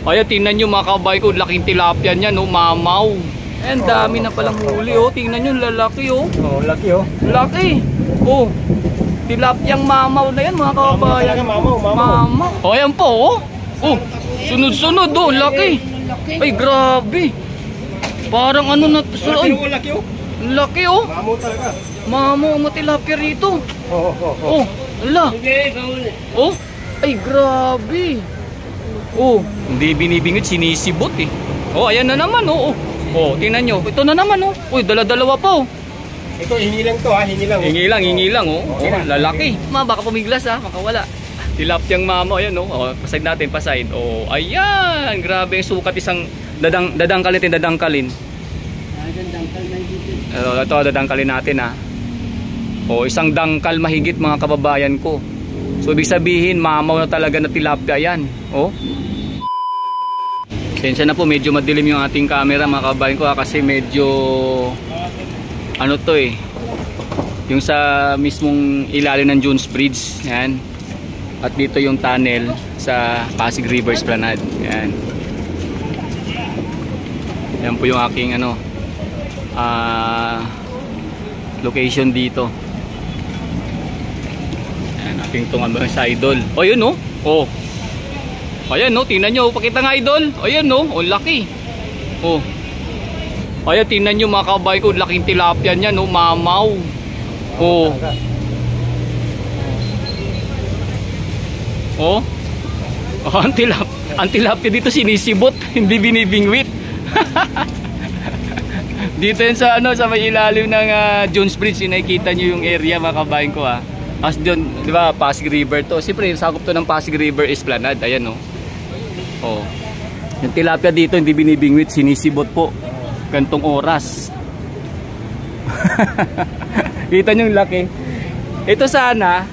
Ayan, tingnan nyo mga kabayan ko, laking tilapia niya, no, mamaw. Ayan, dami na palang huli, oh. Tingnan nyo, lalaki, oh. Oh, laki, oh. Laki. Oh, tilapiang mamaw na yan, mga kabayan. Mamaw. Oh, ayan po, oh. Oh, sunod-sunod, oh, laki. Ay, grabe. Parang ano na, laki, oh. Laki, oh. Mamaw talaga. Mamaw ang tilapia rito. Oh. Ala. Oh, ay, grabe. Oh, hindi binibingit, sinisibot eh. Oh, ayan na naman, oh. Oh, tingnan nyo. Ito na naman, oh. Uy, dala-dalawa pa, oh. Ito, hingi lang to, ha. Hingi lang, oh. Hingi lang, oh. Oh, lalaki. Baka pumiglas, ha. Makawala. Tilapyang mama, ayan, oh. Oh, paside natin, paside. Oh, ayan. Grabe yung sukat, isang dadangkalin. Ito, dadangkalin natin, ha. Oh, isang dangkal mahigit, mga kababayan ko. So, ibig sabihin, mamaw na talaga na tilapia yan. Oh. Sensya na po, medyo madilim yung ating camera, mga kababayan ko, kasi medyo ano to eh, yung sa mismong ilalim ng Jones Bridge, yan. At dito yung tunnel sa Pasig River Esplanade, yan. Yan po yung aking ano, location dito. Yan, aking tungan sa idol. O yun, no? Oh. Ayan, no, tingnan nyo, pakita nga idol. Ayan, no, oh, laki. Oh. Ayan, tingnan nyo mga kabayan ko, laking tilapia niya, no, mamaw. Oh. Oh. Oh, ang tilapia dito sinisibot, hindi binibingwit. Dito yun sa ano, sa may ilalim ng Jones Bridge, nakikita nyo yung area mga kabayan ko, ha. As doon, di ba, Pasig River to. Siyempre, sakop to ng Pasig River Esplanade, ayan, no. Oh. Yung tilapia dito hindi binibingwit, sinisibot po gantong oras. Kita nyo yung laki. Ito sana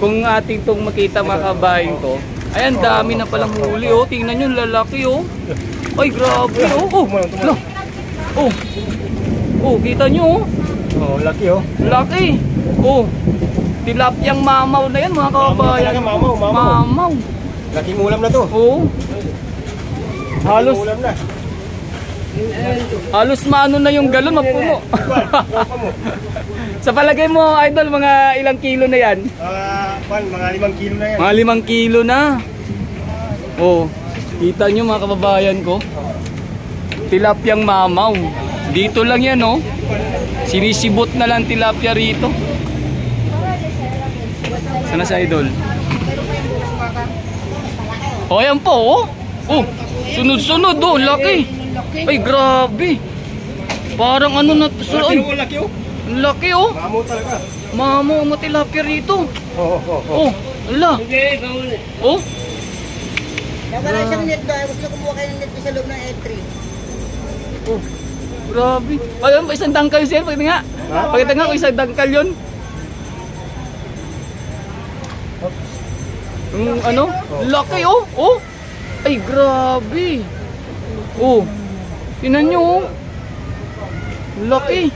kung ating tong makita mga kabayan ko. Ayan, dami na palang huli, oh. Tingnan nyo, lalaki, oh. Ay, grabe, oh. Oh. Oh, kita nyo, oh. Oh, laki, oh. Laki. Oh. Tilapyang mamaw na yan, mga kabayan. Mamaw. Laking ulam na to. Oo. Halos ulam na. Halos maano na yung galon, mapuno. Sa palagay mo, idol, mga ilang kilo na yan? Mga 5 kilo na yan. Mga 5 kilo na. Oh, kita nyo mga kababayan ko. Tilapyang mamaw. Dito lang yan, oh. Sinisibot na lang tilapia rito. Sana si idol? Oh, ayan po, oh. Oh, sunod-sunod, oh, laki. Ay, grabe. Parang ano na, Laki, oh. Laki, oh. Mamaw talaga. Mamaw ang tilapia rito. Oh. Ala. Oh. Wala siyang net ba? Gusto kumuha kayo ng net sa loob ng E3. Oh, grabe. Ayun, isang dangkal sir, pakita nga. Pakita nga kung isang dangkal yun. Ano? Laki, oh. Oh. Ay, grabe. Oh. Tingnan nyo, oh. Laki.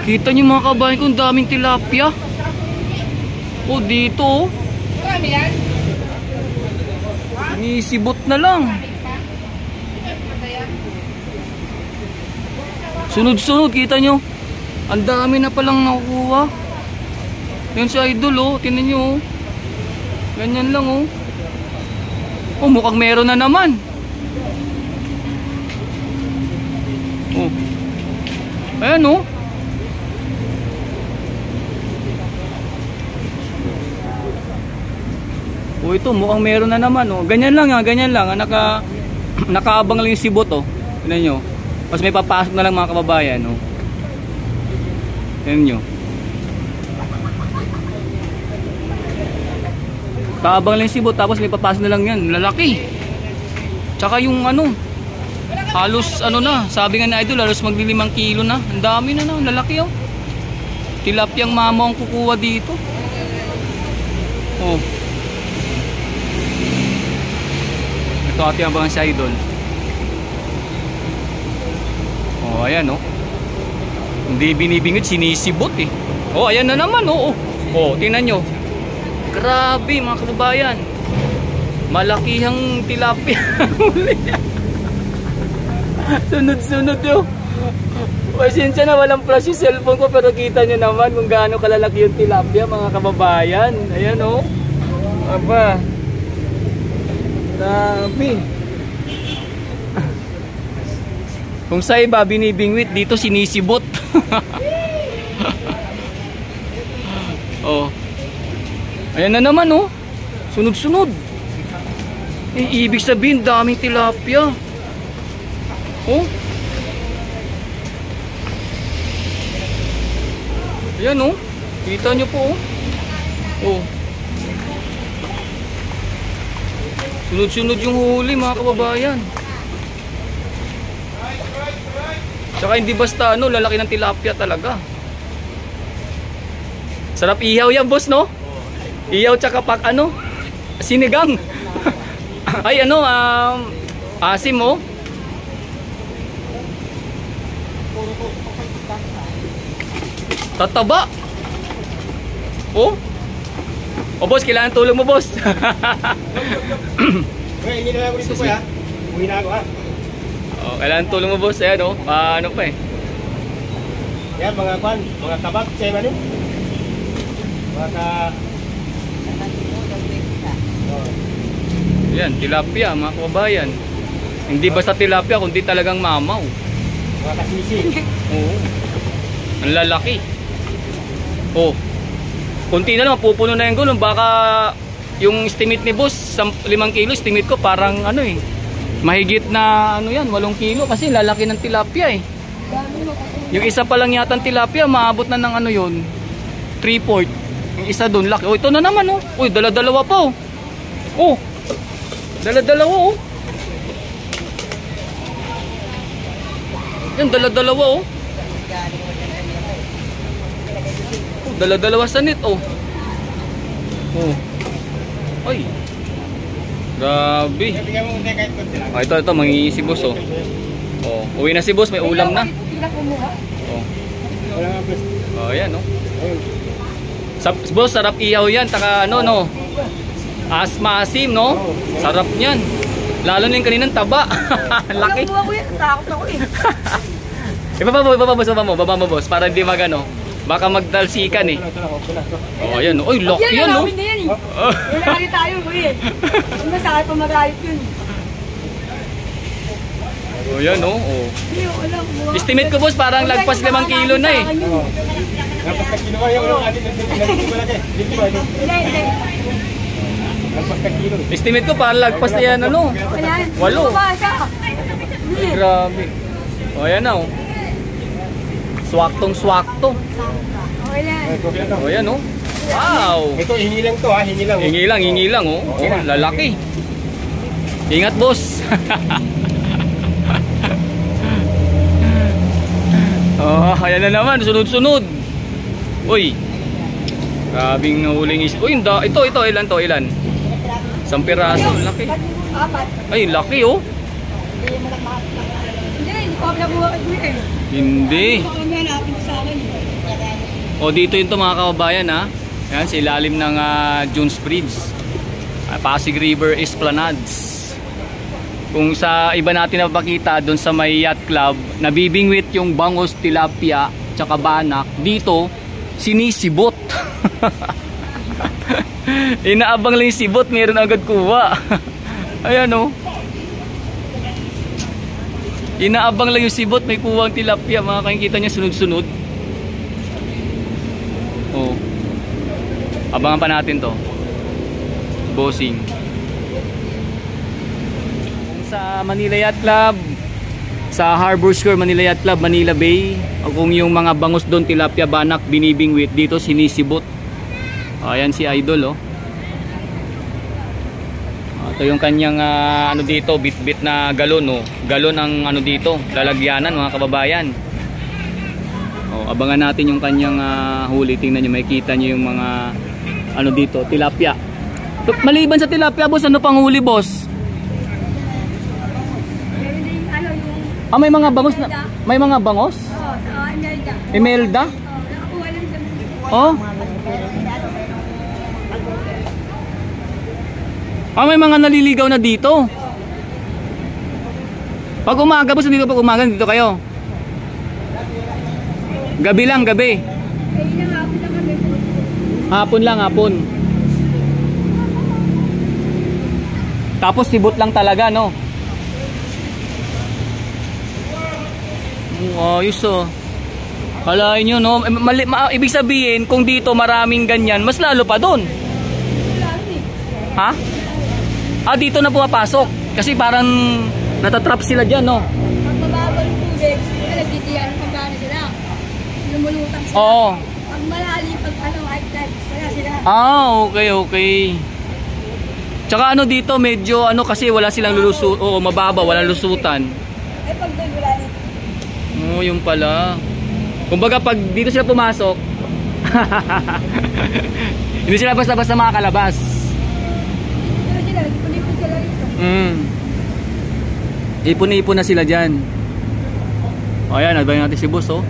Kita nyo mga kabayan ko, ang daming tilapia. Oh, dito, oh. Nisibot na lang. Sunod-sunod, kita nyo. Ang dami na palang nakukuha. Yan si idol, oh. Tingnan nyo, oh. Ganyan lang, oh. Oh, mukhang meron na naman. Oh. Ayan, oh. Oh, ito mukhang meron na naman, oh. Ganyan lang, ganyan lang. Nakaabang lang yung sibot, oh. Tingnan nyo. Mas may papasok na lang mga kababayan, oh. Tingnan nyo. Kaabang lang yung sibot, tapos may papasok na lang yan. Lalaki. Tsaka yung ano, halos ano na, sabi nga na idol, halos magli 5 kilo na. Ang dami na, lalaki, oh. Tilapyang mama ang kukuha dito. Oh. Ito ating abangan sa idol. Oh, ayan, oh. Hindi binibingit, sinisibot, eh. Oh, ayan na naman, oh. Oh, tingnan nyo. Grabe mga kababayan. Malakihang tilapia. Sunod-sunod yun. Pasensya na, walang flash yung cellphone ko, pero kita nyo naman kung gaano kalalaki yung tilapia mga kababayan. Ayan o. Aba. Grabe. Kung sa iba binibingwit, dito sinisibot. Oh. Ayan na naman oh. Sunod-sunod. Ibig sabihin daming tilapia. Oh. Ayan oh. Kita nyo po oh. Oh. Sunod-sunod yung huli mga kababayan. Tsaka hindi basta ano, lalaki ng tilapia talaga. Sarap ihaw yan boss no? Ihaw tsaka pak ano? Sinigang. Ay ano, asim oh. Tataba. Oh. O boss, kailangan tulong mo boss. Hindi na ako dito po ya. Uwi na ako ha. Oh, kailangan tulong mo boss. Ayan oh. Ano pa eh. Yan mga kwan, mga tabak, siya ano? Mga Yan, tilapia mga kababayan. Hindi basta tilapia, kundi talagang mamaw. mga kasisi. Oo. Ang lalaki. Oh. Kunti na lang, pupuno na yung gulong. Baka yung estimate ni boss, 5 kilo, estimate ko parang ano eh. Mahigit na ano yan, 8 kilo. Kasi lalaki ng tilapia eh. Yung isa pa lang yata ng tilapia, maabot na ng ano yun, 3/4. Yung isa doon, laki. Oh, ito na naman oh. Uy, dala-dalawa pa oh. Oh. Dala-dalawa oh. Yan, dala-dalawa oh. Dala-dalawa sa net oh. Oh. Ay. Grabe. Bigyan mo unti kahit konti lang. Ah, ito mangingi si boss oh. Oh, uwi na si boss, may ulam na. Oh. Wala nga plus. Oh, ayan oh. Boss, sarap ihaw yan, taka ano no. Maasim no. Sarap niyan. Lalo na yung kaninang taba. Laki. Buwa ko yan, takot ako eh. Baba mo boss para hindi magano. Baka magdalsikan eh. Oh, ayan. Oy, lock Yan, yan no. namin na yan eh. Wala rin tayo, kuya. Kung masakit pa magalit yun. Oh, ayan no. Oh. Hindi, wala. Estimate ko boss parang lagpas 5 kilo na eh. Tapos na kinuha yung atin ng malaki. Dito ba? Hindi. Tapos na kilo. Estimate ko parang lagpas na yan ano. Ayan. 8. Bumabasa. Grabe. Oh, ayan na oh. Swaktong-swakto. Okay lang. Oh, ayan oh. Wow. Ito hingi lang to ha, hingi lang. Hingi lang oh. Oh, lalaki. Ingat boss. Oh, ayan na naman, sunod-sunod. Uy. Grabing nahuling is. Uy, ito ilan to? Ilan? 1 piraso, laki. 4. Ay, laki oh. Hindi ko nabuha kay kuya eh. Hindi. Baka may hanapin sa akin. O dito yung to mga kababayan ha. Ayan, sa ilalim ng Jones Bridge. Pasig River Esplanades. Kung sa iba natin napakita doon sa may yacht club, nabibingwit yung bangos, tilapia, tsaka banak. Dito, sinisibot. Inaabang lang yung sibot, meron agad kuha. Ayan o. Inaabang lang yung sibot, may kuwang tilapia. Mga kakikita niya sunod-sunod. Oh. Abangan pa natin to. Bossing. Sa Manila Yacht Club, sa Harbor Square Manila Yacht Club, Manila Bay, o kung yung mga bangos doon, tilapia, banak, binibingwit, dito sinisibot. Ayan si Idol oh. Ito yung kanyang ano dito, bit-bit na galon oh. Galon ang ano dito, lalagyanan mga kababayan. Oh, abangan natin yung kanyang huli. Tingnan niyo, makikita niyo yung mga ano dito, tilapia. Maliban sa tilapia boss, ano pang huli boss? May mga bangos na, may mga bangos? Oo, sa Imelda. Imelda? Oo, nakakuha lang kami. Oh. Ah, may mga naliligaw na dito. Pag umaga, boss, dito pag umaga, dito kayo. Gabi lang, gabi. Hapon lang, hapon. Tapos sibot lang talaga, no? Ayos oh. Kalain nyo, no? Ibig sabihin, kung dito maraming ganyan, mas lalo pa doon. Ha? Ah, dito na pumapasok. Kasi parang natatrap sila dyan, no? Pag mababa yung tubig, nagtitiyan pag gano'n sila. Lumulutang sila. Oo. Pag malalim, pag high tide, wala sila. Ah, okay, okay. Tsaka ano dito, medyo ano kasi wala silang lulusut. Oo, mababa, walang lusutan. Ay, pag doon wala nito. Oo, yung pala. Kumbaga pag dito sila pumasok, hindi sila basta-basta makakalabas. Dito sila, nagpulipin sila rito. Ipon-ipon na sila dyan. O ayan, adbayan natin si boss, oh.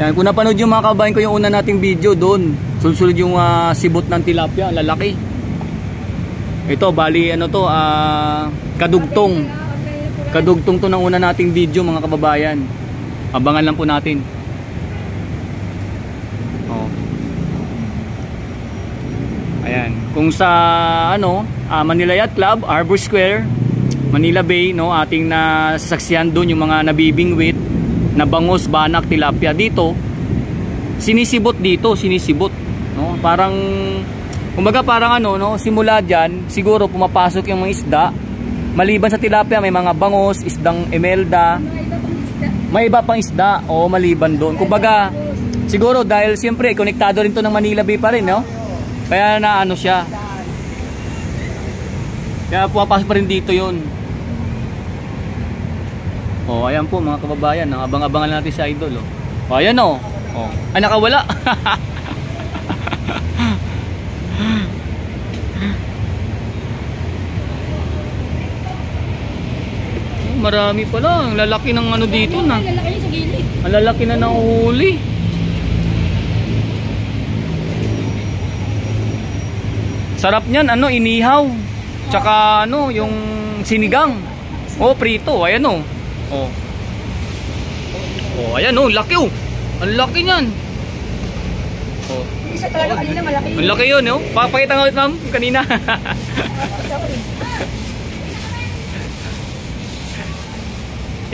Yan, kung napanood yung mga kabayan ko yung una nating video doon, sulsulod yung sibot ng tilapia, lalaki. Ito, bali ano to, kadugtong. Kadugtong to ng una nating video, mga kababayan. Abangan lang po natin. Oh. Ayan, kung sa ano, Manila Yacht Club, Arbor Square, Manila Bay, no, ating nasasaksihan doon yung mga nabibingwit na bangus, banak, tilapia. Dito sinisibot, no? Parang kumbaga parang ano, no, simula diyan siguro pumapasok yung mga isda. Maliban sa tilapia, may mga bangus, isdang emelda, may iba pang isda, o maliban doon. Kumbaga siguro dahil siyempre konektado rin to ng Manila Bay pa rin, no? Kaya na ano siya, kaya pumapasok pa rin dito yun. Oh, ayan po mga kababayan, abang-abangan natin si Idol, oh. Oh, ayan oh. Oh, ay nakawala. Oh, marami pala, ang lalaki ng ano dito na. Ang lalaki sa gilid. Ang lalaki na nahuli. Sarap niyan, ano, inihaw. Tsaka ano, yung sinigang. Oh, prito, ayan oh. Oh. Oh, ayan oh, laki oh. Ang laki niyan. Oh. Isa talaga kanina malaki. Ang laki 'yun, oh. Papakita nga ulit, ma'am, kanina.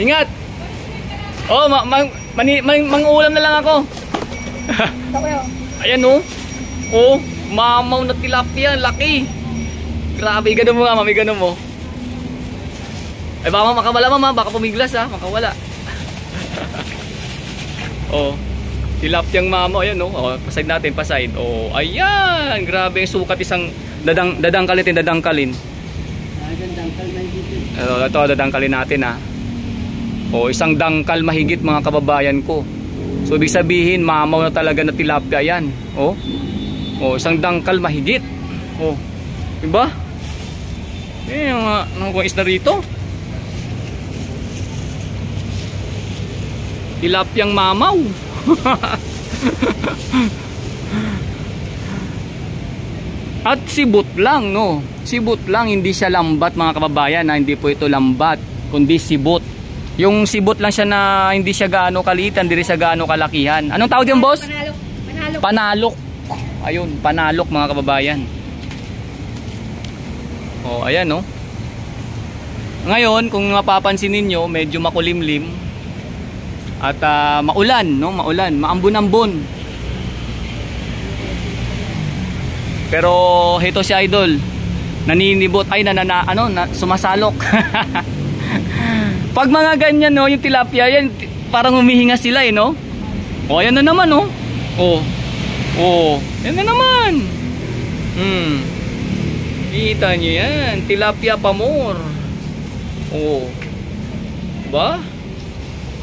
Ingat. Oh, mang-ulam na lang ako. Ayan oh. Oh, mamaw na tilapia, laki. Grabe, ganun mo nga, mami, ganun mo. Ay baka makawala, mama, baka pumiglas ha, makawala. Oh, tilapyang mama, ayan oh. Oh, paside natin, paside. Oh, ayan, grabe yung sukat, isang dadangkalin. Ito, dadangkalin natin ha. Oh, isang dangkal mahigit, mga kababayan ko. So ibig sabihin, mamaw na talaga na tilapia yan. Oh. Oh, isang dangkal mahigit. Oh. Diba? Eh, mga isda rito. Tilapyang mamaw. At sibot lang, no? Sibot lang, hindi siya lambat, mga kababayan, na hindi po ito lambat, kundi sibot. Yung sibot lang siya na hindi siya gaano kalitan, hindi siya gaano kalakihan. Anong tawag yung boss? Panalok. Panalok. Ayun, panalok, mga kababayan. Oh, ayan, no? Ngayon, kung mapapansin ninyo, medyo makulimlim. At maulan, no? Maulan, maambon-ambon. Pero ito si Idol, naninibot, ay sumasalok. Pag mga ganyan, no, yung tilapia yan, parang humihinga sila, eh, no? O, ayan na naman, no? Oh, yan na naman. Kita nyo yan, tilapia pamor. Oh, ba?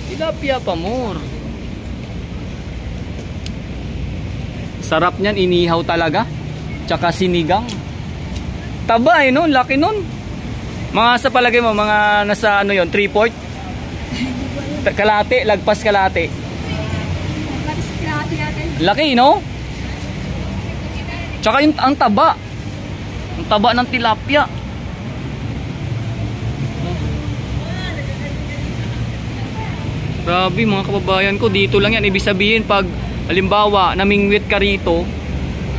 Tilapia pamor. Sarap niyan, inihaw talaga. Tsaka sinigang. Taba, eh, no? Laki nun. Mga sa palagay mo, mga nasa ano yon, 3/4? Kalate, lagpas kalate. Laki, no? Tsaka yung, ang taba. Ang taba ng tilapia. Grabe mga kababayan ko, dito lang yan. Ibig sabihin pag halimbawa namingwit ka rito,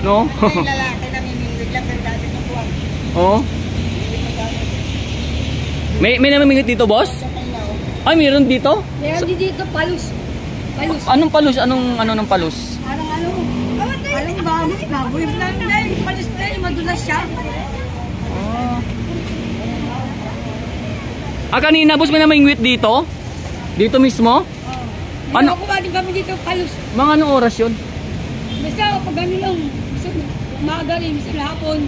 no? Yung lalaki na mimingwit lang ng dati ng buwan. Oh. May namimingwit dito, boss? Ay, meron dito? Meron din dito, palus. Palus. Anong palus? Anong ano ng palus? Alam ba, baboy lang dahil palus na yun, madulas siya. Kanina, boss, may namingwit dito? Dito mismo? Ano? Ako ba din kami dito, palus. Mga anong oras yun? Basta kapag ano lang, umaga rin, hapon.